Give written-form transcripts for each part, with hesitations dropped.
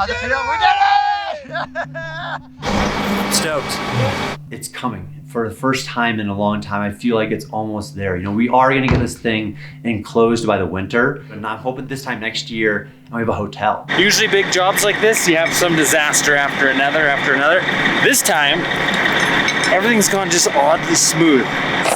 How's it feel? We did it! Stoked. It's coming. For the first time in a long time, I feel like it's almost there. You know, we are gonna get this thing enclosed by the winter, and I'm hoping this time next year, we have a hotel. Usually big jobs like this, you have some disaster after another. This time, everything's gone just oddly smooth.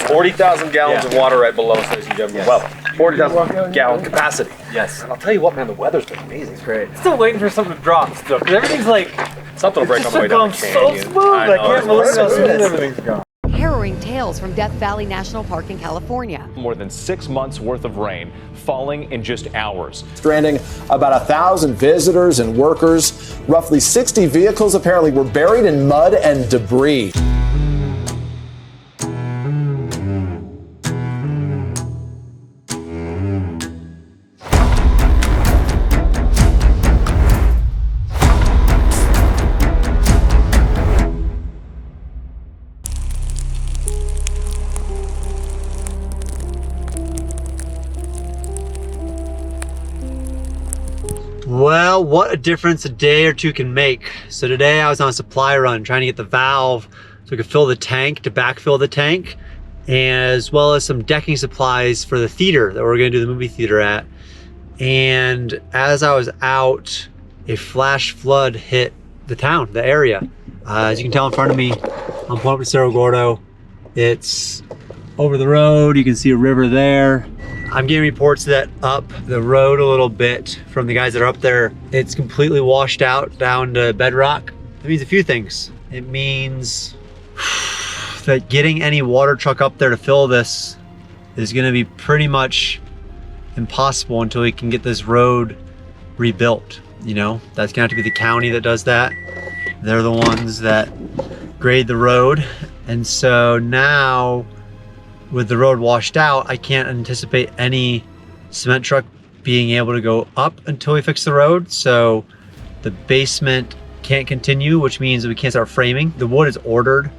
40,000 gallons of water right below says you have a well. 40,000 gallon capacity. Yes. And I'll tell you what, man, the weather's been amazing. It's great. Still waiting for something to drop still, because everything's like, something will break on the way down the canyon. so smooth. I can't believe how smooth everything's gone. Harrowing tales from Death Valley National Park in California. More than 6 months worth of rain falling in just hours. Stranding about 1,000 visitors and workers. Roughly 60 vehicles apparently were buried in mud and debris. Well, what a difference a day or two can make. So today I was on a supply run trying to get the valve so we could fill the tank, to backfill the tank, as well as some decking supplies for the theater that we're gonna do the movie theater at. And as I was out, a flash flood hit the town, the area. As you can tell in front of me, I'm pulling up to Cerro Gordo. It's over the road, you can see a river there. I'm getting reports that up the road a little bit from the guys that are up there, it's completely washed out down to bedrock. That means a few things. It means that getting any water truck up there to fill this is gonna be pretty much impossible until we can get this road rebuilt. You know, that's gonna have to be the county that does that. They're the ones that grade the road. And so now, with the road washed out, I can't anticipate any cement truck being able to go up until we fix the road. So the basement can't continue, which means that we can't start framing. The wood is ordered.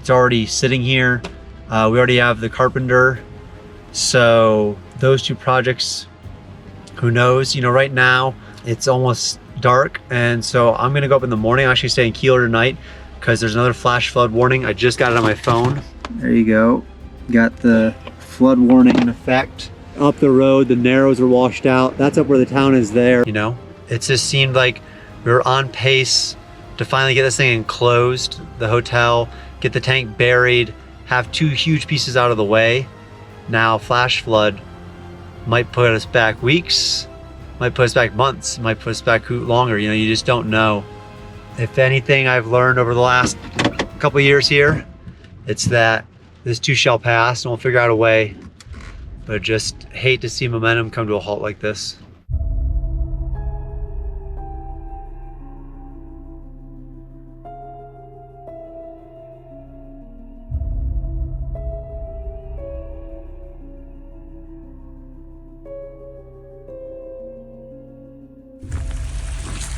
It's already sitting here. We already have the carpenter. So those two projects, who knows? You know, right now it's almost dark. And so I'm gonna go up in the morning. I'm actually staying in Keeler tonight because there's another flash flood warning. I just got it on my phone. There you go. Got the flood warning in effect. Up the road, the narrows are washed out. That's up where the town is there. You know, it just seemed like we were on pace to finally get this thing enclosed, the hotel, get the tank buried, have two huge pieces out of the way. Now flash flood might put us back weeks, might put us back months, might put us back longer. You know, you just don't know. If anything I've learned over the last couple years here, it's that this too shall pass and we'll figure out a way, but just hate to see momentum come to a halt like this.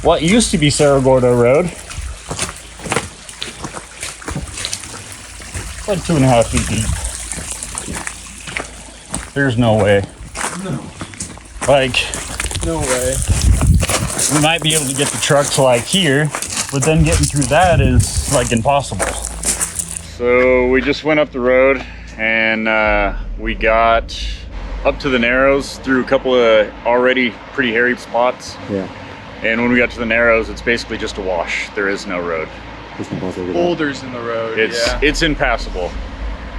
What used to be Cerro Gordo Road, like 2.5 feet deep. There's no way. No. Like, No way. we might be able to get the truck to like here, but then getting through that is like impossible. So we just went up the road and we got up to the Narrows through a couple of already pretty hairy spots. Yeah. And when we got to the Narrows, it's basically just a wash. There is no road. Boulders in the road. It's impassable.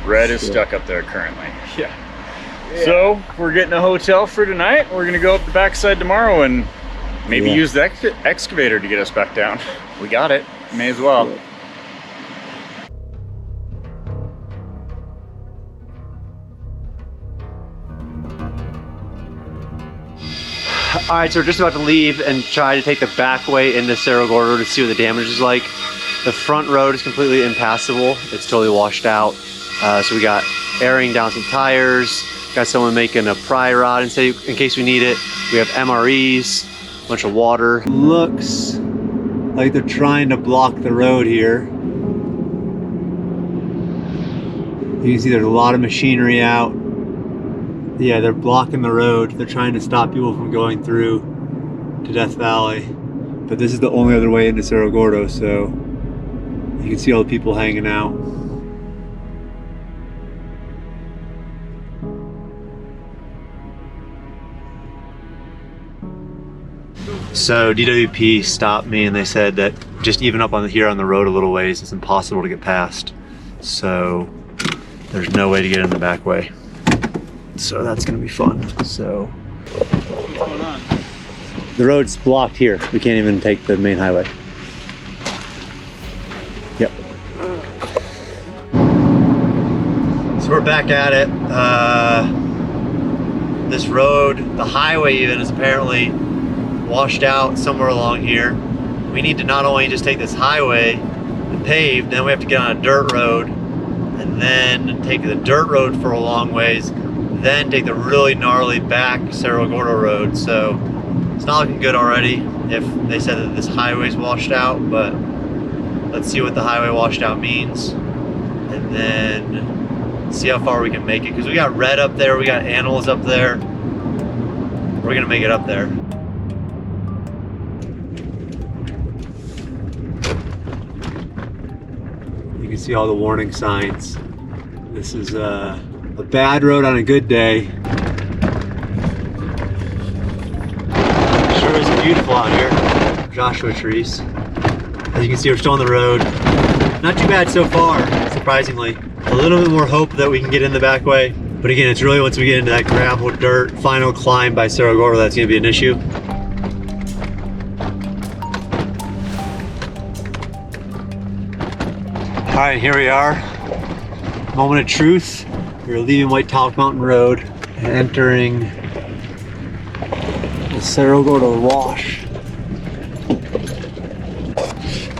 Red is stuck up there currently. Yeah. So we're getting a hotel for tonight. We're gonna go up the backside tomorrow and maybe use the excavator to get us back down. We got it. May as well. Yeah. All right, so we're just about to leave and try to take the back way into Cerro Gordo to see what the damage is like. The front road is completely impassable. It's totally washed out. So we got airing down some tires, got someone making a pry rod in case we need it. We have MREs, a bunch of water. Looks like they're trying to block the road here. You can see there's a lot of machinery out. Yeah, they're blocking the road. They're trying to stop people from going through to Death Valley. but this is the only other way into Cerro Gordo, so you can see all the people hanging out. So DWP stopped me and they said that just even up on here on the road a little ways, it's impossible to get past. So there's no way to get in the back way. So that's gonna be fun. So What's going on? the road's blocked here. We can't even take the main highway. Yep. So we're back at it. This road, the highway even, is apparently washed out somewhere along here. We need to not only just take this highway, the paved, then we have to get on a dirt road, and then take the dirt road for a long ways, then take the really gnarly back Cerro Gordo road. So it's not looking good already if they said that this highway's washed out, but let's see what the highway washed out means, and then see how far we can make it, because we got red up there, we got animals up there. We're gonna make it up there. You can see all the warning signs. This is a bad road on a good day. Sure is beautiful out here. Joshua trees. As you can see, we're still on the road. Not too bad so far, surprisingly. A little bit more hope that we can get in the back way. But again, it's really once we get into that gravel, dirt, final climb by Cerro Gordo that's gonna be an issue. All right, here we are. Moment of truth. We're leaving White Talc Mountain Road and entering the Cerro Gordo Wash.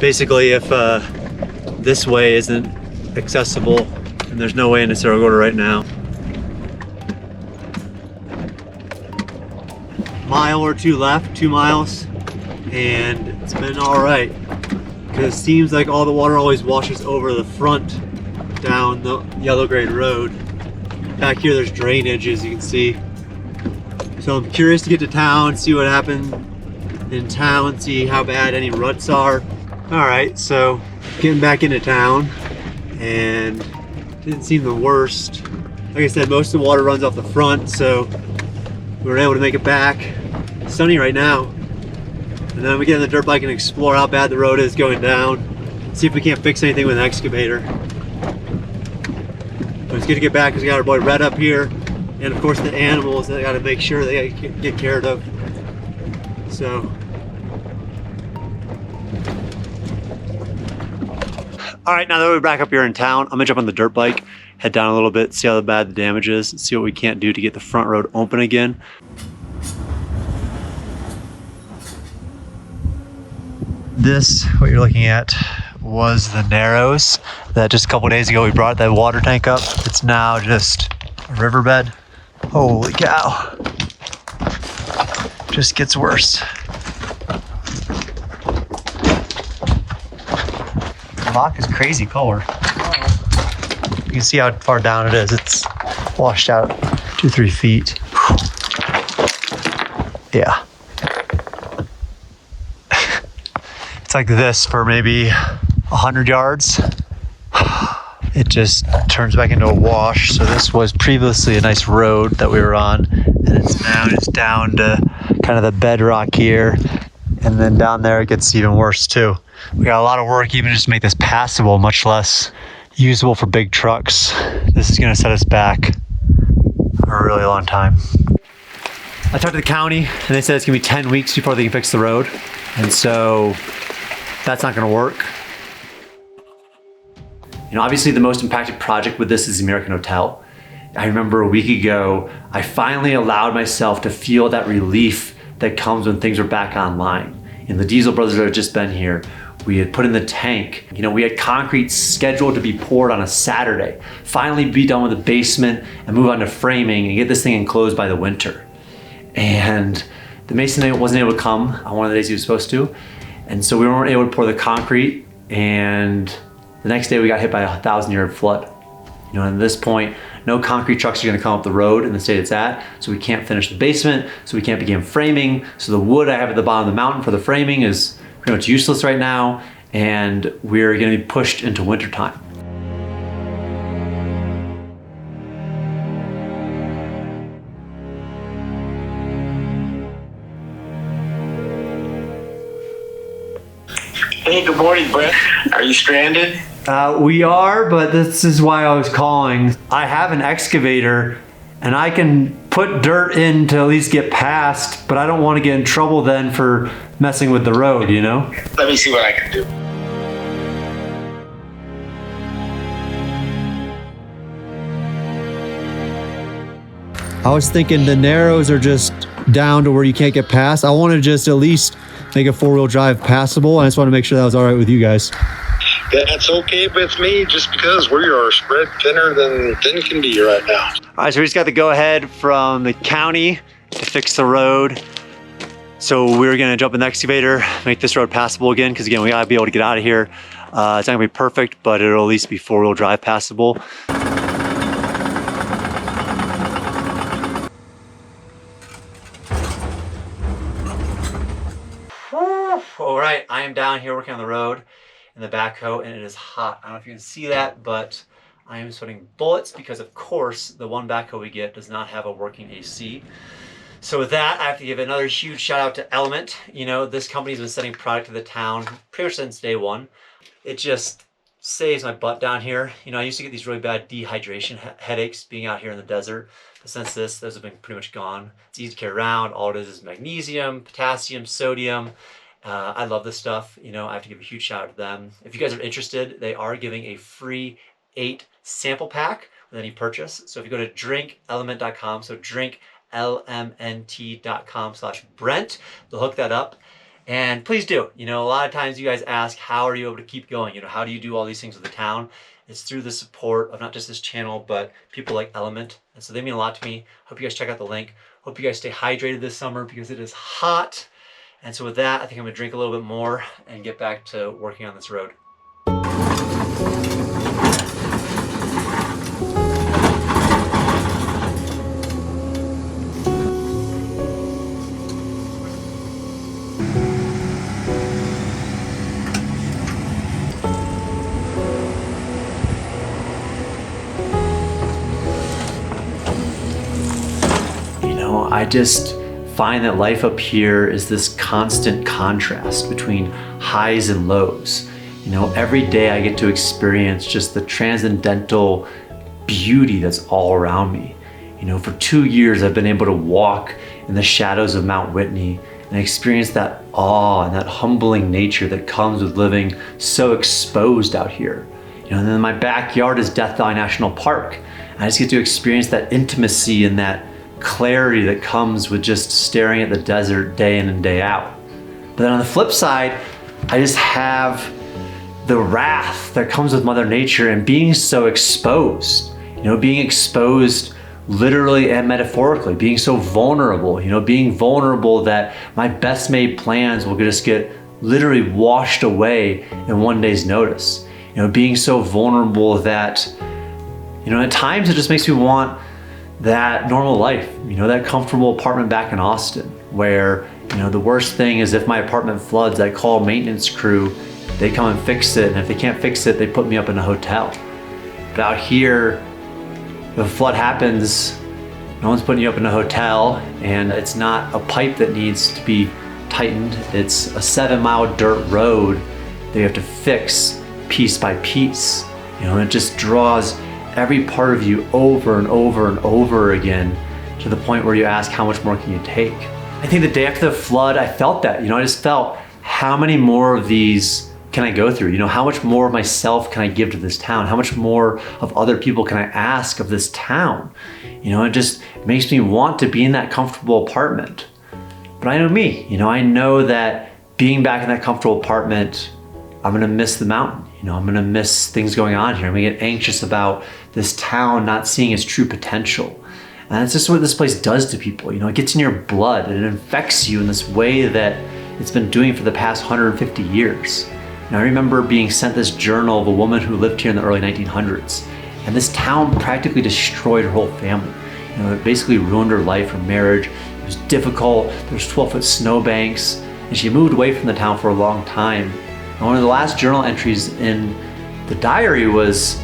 Basically, if this way isn't accessible, and there's no way into Cerro Gordo right now. Mile or two left, 2 miles, and it's been all right. Because it seems like all the water always washes over the front down the yellow grade road. Back here there's drainage, as you can see. So I'm curious to get to town, see what happened in town, see how bad any ruts are. Alright, so getting back into town, and didn't seem the worst. Like I said, most of the water runs off the front, so we were able to make it back. It's sunny right now. And then we get on the dirt bike and explore how bad the road is going down. See if we can't fix anything with an excavator. But it's good to get back because we got our boy Red up here. And of course the animals that I gotta make sure they get cared of. So. All right, now that we're back up here in town, I'm gonna jump on the dirt bike, head down a little bit, see how bad the damage is, see what we can't do to get the front road open again. This, what you're looking at, was the Narrows that just a couple days ago we brought that water tank up. It's now just a riverbed. Holy cow. Just gets worse. The rock is crazy color. You can see how far down it is. It's washed out 2-3 feet. Yeah. It's like this for maybe 100 yards. It just turns back into a wash. So this was previously a nice road that we were on, and it's now just down to kind of the bedrock here. And then down there it gets even worse too. We got a lot of work even just to make this passable, much less usable for big trucks. This is gonna set us back for a really long time. I talked to the county and they said it's gonna be 10 weeks before they can fix the road. And so that's not gonna work. You know, obviously the most impacted project with this is the American Hotel. I remember a week ago, I finally allowed myself to feel that relief that comes when things are back online. And the Diesel brothers that had just been here, we had put in the tank. You know, we had concrete scheduled to be poured on a Saturday. Finally be done with the basement and move on to framing and get this thing enclosed by the winter. And the mason wasn't able to come on one of the days he was supposed to. And so we weren't able to pour the concrete, and the next day we got hit by a 1,000-year flood. You know, and at this point, no concrete trucks are gonna come up the road in the state it's at, so we can't finish the basement, so we can't begin framing. So the wood I have at the bottom of the mountain for the framing is pretty much useless right now, and we're gonna be pushed into wintertime. Hey, good morning, Brent. Are you stranded? We are, but this is why I was calling. I have an excavator and I can put dirt in to at least get past, but I don't want to get in trouble then for messing with the road, you know? Let me see what I can do. I was thinking the narrows are just down to where you can't get past. I want to just at least make a four-wheel drive passable. I just want to make sure that was all right with you guys. That's okay with me, just because we are spread thinner than thin can be right now. All right, so we just got the go-ahead from the county to fix the road. So we're gonna jump in the excavator, make this road passable again, because again, we gotta be able to get out of here. It's not gonna be perfect, but it'll at least be four-wheel drive passable. All right, I am down here working on the road in the backhoe, and it is hot. I don't know if you can see that, but I am sweating bullets because, of course, the one backhoe we get does not have a working AC. So with that, I have to give another huge shout out to Element. You know, this company's been sending product to the town pretty much since day one. It just saves my butt down here. You know, I used to get these really bad dehydration headaches being out here in the desert. But since this, those have been pretty much gone. It's easy to carry around. All it is magnesium, potassium, sodium. I love this stuff. You know, I have to give a huge shout out to them. If you guys are interested, they are giving a free 8 sample pack with any purchase. So if you go to drinkelement.com, so drinklmnt.com/Brent, they'll hook that up. And please do. You know, a lot of times you guys ask, how are you able to keep going? You know, how do you do all these things with the town? It's through the support of not just this channel, but people like Element. And so they mean a lot to me. Hope you guys check out the link. Hope you guys stay hydrated this summer because it is hot. And so with that, I think I'm gonna drink a little bit more and get back to working on this road. You know, I just find that life up here is this constant contrast between highs and lows. You know, every day I get to experience just the transcendental beauty that's all around me. You know, for 2 years I've been able to walk in the shadows of Mount Whitney and experience that awe and that humbling nature that comes with living so exposed out here. You know, and then my backyard is Death Valley National Park. I just get to experience that intimacy and that clarity that comes with just staring at the desert day in and day out. But then on the flip side, I just have the wrath that comes with Mother Nature and being so exposed, you know, being exposed literally and metaphorically, being so vulnerable, you know, being vulnerable that my best made plans will just get literally washed away in one day's notice. You know, being so vulnerable that, you know, at times it just makes me want that normal life, you know, that comfortable apartment back in Austin where, you know, the worst thing is if my apartment floods, I call maintenance crew, they come and fix it, and if they can't fix it, they put me up in a hotel. But out here, if a flood happens, no one's putting you up in a hotel, and it's not a pipe that needs to be tightened, it's a 7-mile dirt road that you have to fix piece by piece. You know, and it just draws every part of you over and over and over again to the point where you ask, how much more can you take? I think the day after the flood, I felt that, you know, I just felt, how many more of these can I go through? You know, how much more of myself can I give to this town? How much more of other people can I ask of this town? You know, it just makes me want to be in that comfortable apartment. But I know me, you know, I know that being back in that comfortable apartment, I'm gonna miss the mountain. You know, I'm gonna miss things going on here. I'm gonna get anxious about this town not seeing its true potential. And that's just what this place does to people. You know, it gets in your blood and it infects you in this way that it's been doing for the past 150 years. And I remember being sent this journal of a woman who lived here in the early 1900s. And this town practically destroyed her whole family. You know, it basically ruined her life, her marriage. It was difficult. There's 12-foot snowbanks. and she moved away from the town for a long time. And one of the last journal entries in the diary was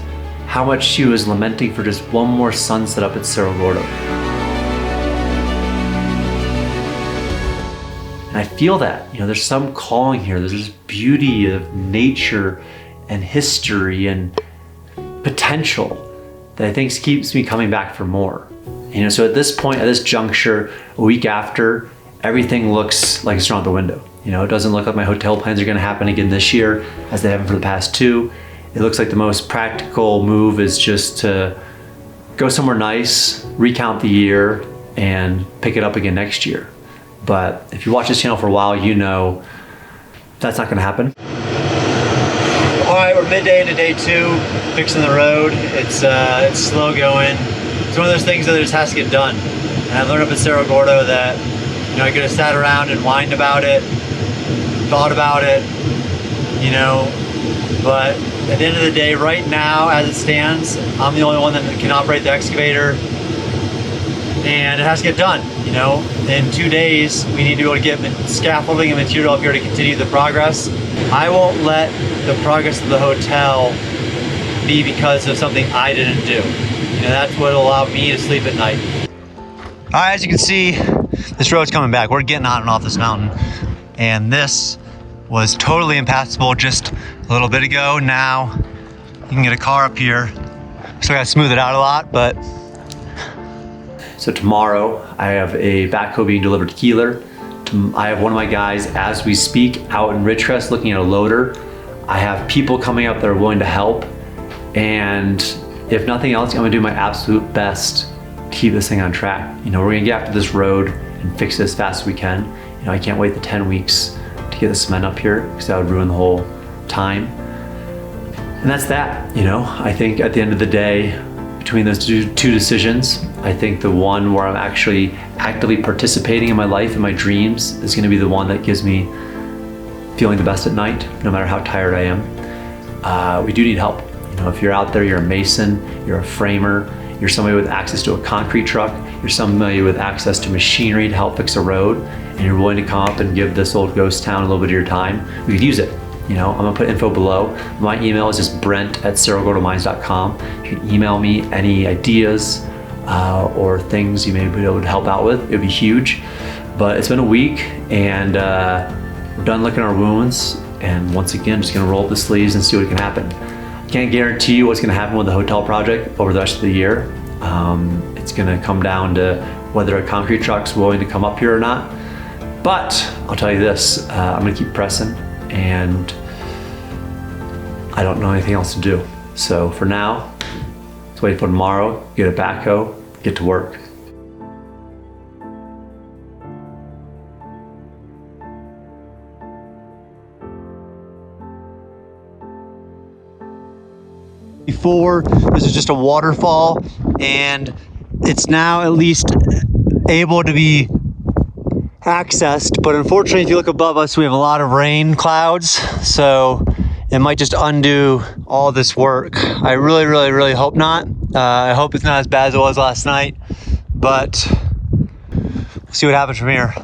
how much she was lamenting for just one more sunset up at Cerro Gordo. And I feel that, there's some calling here. There's this beauty of nature and history and potential that I think keeps me coming back for more. So at this point, at this juncture, a week after, everything looks like it's thrown out the window. It doesn't look like my hotel plans are gonna happen again this year as they haven't for the past 2. It looks like the most practical move is just to go somewhere nice, recount the year, and pick it up again next year. But if you watch this channel for a while, that's not gonna happen. All right, we're midday into day 2, fixing the road. It's slow going. It's one of those things that just has to get done. And I learned up at Cerro Gordo that, I could have sat around and whined about it, thought about it, but at the end of the day, right now, as it stands, I'm the only one that can operate the excavator, and it has to get done. In 2 days, we need to be able to get scaffolding and material up here to continue the progress. I won't let the progress of the hotel be because of something I didn't do. That's what will allow me to sleep at night. All right, as you can see, this road's coming back. We're getting on and off this mountain, and this was totally impassable just a little bit ago. Now you can get a car up here. Still gotta smooth it out a lot, but. So tomorrow I have a backhoe being delivered to Keeler. I have one of my guys, as we speak, out in Ridgecrest looking at a loader. I have people coming up that are willing to help. And if nothing else, I'm gonna do my absolute best to keep this thing on track. We're gonna get after this road and fix it as fast as we can. I can't wait the 10 weeks to get the cement up here because that would ruin the whole time. And that's that. I think at the end of the day, between those two decisions, I think the one where I'm actually actively participating in my life and my dreams is gonna be the one that gives me feeling the best at night, no matter how tired I am. We do need help. If you're out there, you're a mason, you're a framer, you're somebody with access to a concrete truck, you're somebody with access to machinery to help fix a road, and you're willing to come up and give this old ghost town a little bit of your time, we could use it. I'm gonna put info below. My email is just brent@cerrogordomines.com. You can email me any ideas or things you may be able to help out with. It would be huge. But it's been a week, and we're done licking our wounds, and once again, just gonna roll up the sleeves and see what can happen. Can't guarantee you what's gonna happen with the hotel project over the rest of the year. It's gonna come down to whether a concrete truck's willing to come up here or not. But I'll tell you this, I'm gonna keep pressing, and I don't know anything else to do. So for now, let's wait for tomorrow, get a backhoe, get to work. Before, this is just a waterfall, and it's now at least able to be accessed, but unfortunately if you look above us, we have a lot of rain clouds, so it might just undo all this work. I really hope not. I hope it's not as bad as it was last night, but we'll see what happens from here.